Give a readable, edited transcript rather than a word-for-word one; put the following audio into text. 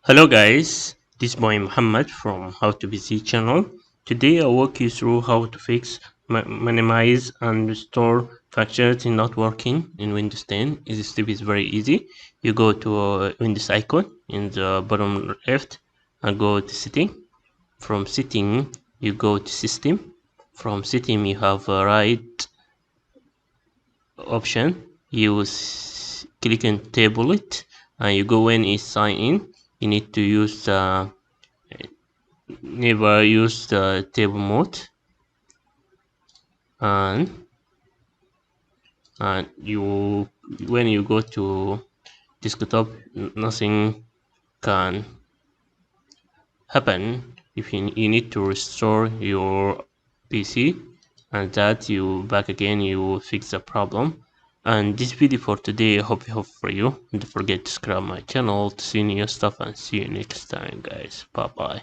Hello guys, this is boy Muhammad from How to PC channel. Today I'll walk you through how to fix, minimize and restore functionality not working in Windows 10. This step is very easy. You go to Windows icon in the bottom left and go to setting. From setting you go to system. From system you have a right option. Click on tablet and you go when it's sign in. You need to use never use the table mode, and you when you go to desktop nothing can happen. If you need to restore your PC and that you back again, you fix the problem. And this video for today I hope you help for you. Don't forget to subscribe my channel to see new stuff, and see you next time guys. Bye bye.